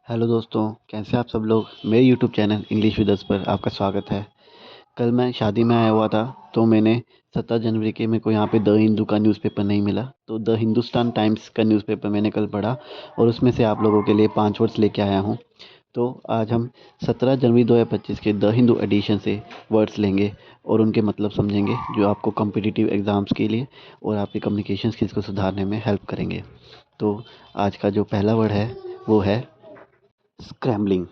Hello दोस्तों, कैसे आप सब लोग। मेरे YouTube channel English with us पर आपका स्वागत है। कल मैं शादी में आया हुआ था, तो मैंने 17 जनवरी के मेरे को यहाँ पे द हिंदू का न्यूज़पेपर नहीं मिला, तो द हिंदुस्तान टाइम्स का न्यूज़पेपर मैंने कल पढ़ा और उसमें से आप लोगों के लिए 5 वर्ड्स लेके आया हूँ। तो आज हम 17 जनवरी 2025 के द हिंदू एडिशन से वर्ड्स लेंगे और उनके मतलब समझेंगे, जो आपको कॉम्पिटिटिव एग्ज़ाम्स के लिए और आपकी कम्युनिकेशन स्किल्स को सुधारने में हेल्प करेंगे। तो आज का जो पहला वर्ड है वो है स्क्रैम्बलिंग।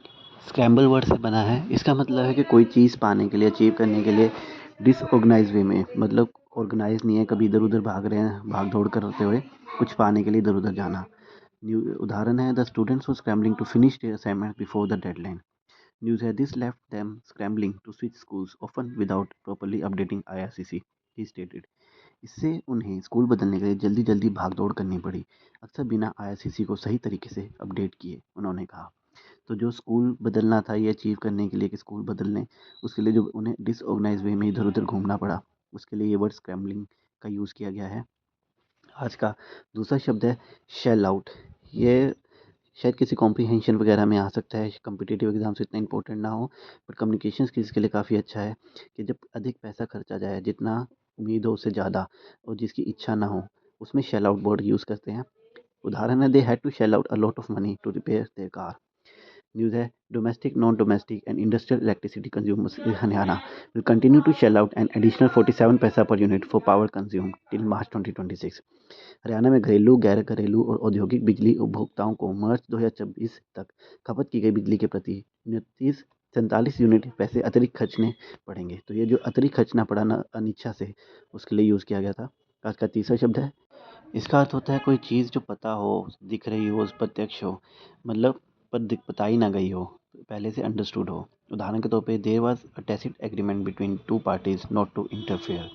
स्क्रैम्बल वर्ड से बना है। इसका मतलब है कि कोई चीज़ पाने के लिए, अचीव करने के लिए डिसऑर्गेनाइज वे में, मतलब ऑर्गेनाइज नहीं है, कभी इधर उधर भाग रहे हैं, भाग दौड़ करते हुए कुछ पाने के लिए इधर उधर जाना। न्यू उदाहरण है, the students were scrambling to finish their assignment before the deadline. News है, this left them scrambling to switch schools often without properly updating IRCC, he stated. इससे उन्हें स्कूल बदलने के लिए जल्दी जल्दी भाग दौड़ करनी पड़ी, अक्सर बिना आईआरसीसी को सही तरीके से अपडेट किए, उन्होंने कहा। तो जो स्कूल बदलना था, ये अचीव करने के लिए कि स्कूल बदल लें, उसके लिए जो उन्हें डिसऑर्गेनाइज वे में इधर उधर घूमना पड़ा, उसके लिए ये वर्ड स्क्रैम्बलिंग का यूज़ किया गया है। आज का दूसरा शब्द है शेल आउट। ये शायद किसी कॉम्प्रीहेंशन वगैरह में आ सकता है, कॉम्पिटिटिव एग्जाम से इतना इंपॉर्टेंट ना हो, पर कम्युनिकेशन स्किल्स के लिए काफ़ी अच्छा है कि जब अधिक पैसा खर्चा जाए, जितना उम्मीद हो उससे ज़्यादा, और जिसकी इच्छा ना हो, उसमें शेल आउट वर्ड यूज़ करते हैं। उदाहरण है, they had to shell out a lot of money to repair their car. News है, domestic, non domestic and industrial electricity consumers in Haryana will continue to shell out an additional 47 paisa per unit for power consume till March 2026। Haryana में घरेलू, गैर घरेलू और औद्योगिक बिजली उपभोक्ताओं को मार्च 2024 तक खपत की गई बिजली के प्रति 29 यूनिट पैसे अतिरिक्त खर्चने पड़ेंगे। तो ये जो अतिरिक्त खर्चना पड़ा ना अनिच्छा से, उसके लिए यूज़ किया गया था। आज का तीसरा शब्द है, इसका अर्थ होता है कोई चीज़ जो पता हो, दिख रही हो, प्रत्यक्ष हो, मतलब पर बताई ना गई हो, पहले से अंडरस्टूड हो। उदाहरण के तौर पे, there was a tacit agreement between two parties not to interfere.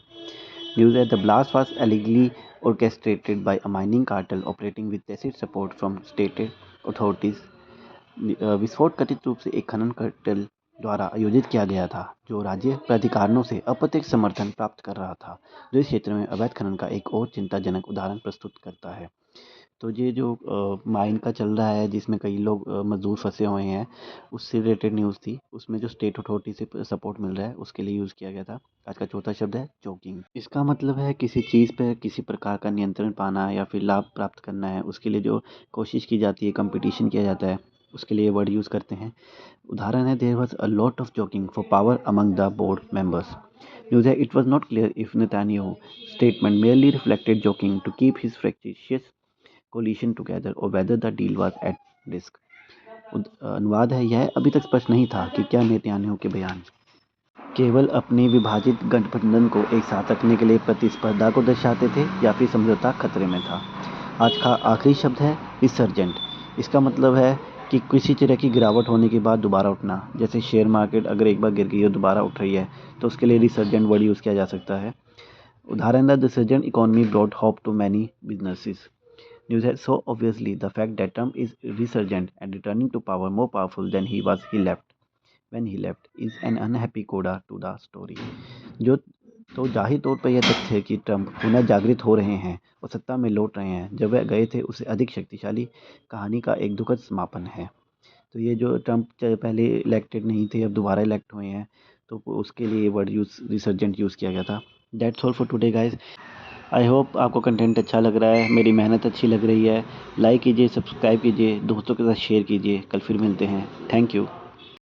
News है, the blast was allegedly orchestrated by a mining cartel operating with tacit support from stated authorities। विस्फोट कथित रूप से एक खनन कार्टेल द्वारा आयोजित किया गया था, जो राज्य प्राधिकरणों से अप्रत्यक्ष समर्थन प्राप्त कर रहा था, जो इस क्षेत्र में अवैध खनन का एक और चिंताजनक उदाहरण प्रस्तुत करता है। तो ये जो माइन का चल रहा है, जिसमें कई लोग मजदूर फंसे हुए हैं, उससे रिलेटेड न्यूज़ थी। उसमें जो स्टेट अथॉरिटी से सपोर्ट मिल रहा है, उसके लिए यूज़ किया गया था। आज का चौथा शब्द है चोकिंग। इसका मतलब है किसी चीज़ पे किसी प्रकार का नियंत्रण पाना या फिर लाभ प्राप्त करना है, उसके लिए जो कोशिश की जाती है, कंपटीशन किया जाता है, उसके लिए वर्ड यूज़ करते हैं। उदाहरण है, there was a lot of joking for power among the board members. News है, it was not clear if Netanyahu statement merely reflected joking to keep his fractious coalition together or whether the deal was at risk। अनुवाद है, यह अभी तक स्पष्ट नहीं था कि क्या नेतन्याहू के बयान केवल अपनी विभाजित गठबंधन को एक साथ रखने के लिए प्रतिस्पर्धा को दर्शाते थे या फिर समझौता खतरे में था। आज का आखिरी शब्द है रिसर्जेंट। इसका मतलब है कि किसी तरह की गिरावट होने के बाद दोबारा उठना, जैसे शेयर मार्केट अगर एक बार गिर गई और दोबारा उठ रही है, तो उसके लिए रिसर्जेंट वर्ड यूज़ किया जा सकता है। उदाहरण है, the resurgent economy brought hope to many businesses. News has so obviously the fact that Trump is resurgent and returning to power more powerful than he left when he left is an unhappy coda to the story। जो तो जाहिर तौर पर यह तथ्य है कि Trump पुनः जागृत हो रहे हैं और सत्ता में लौट रहे हैं, जब वह गए थे उससे अधिक शक्तिशाली कहानी का एक दुखद समापन है। तो ये जो ट्रंप पहले इलेक्टेड नहीं थे, अब दोबारा इलेक्ट हुए हैं, तो उसके लिए वर्ड यूज़ रिसर्जेंट यूज़ किया गया था। That's all for today guys. I hope आपको कंटेंट अच्छा लग रहा है, मेरी मेहनत अच्छी लग रही है। लाइक कीजिए, सब्सक्राइब कीजिए, दोस्तों के साथ शेयर कीजिए। कल फिर मिलते हैं। Thank you.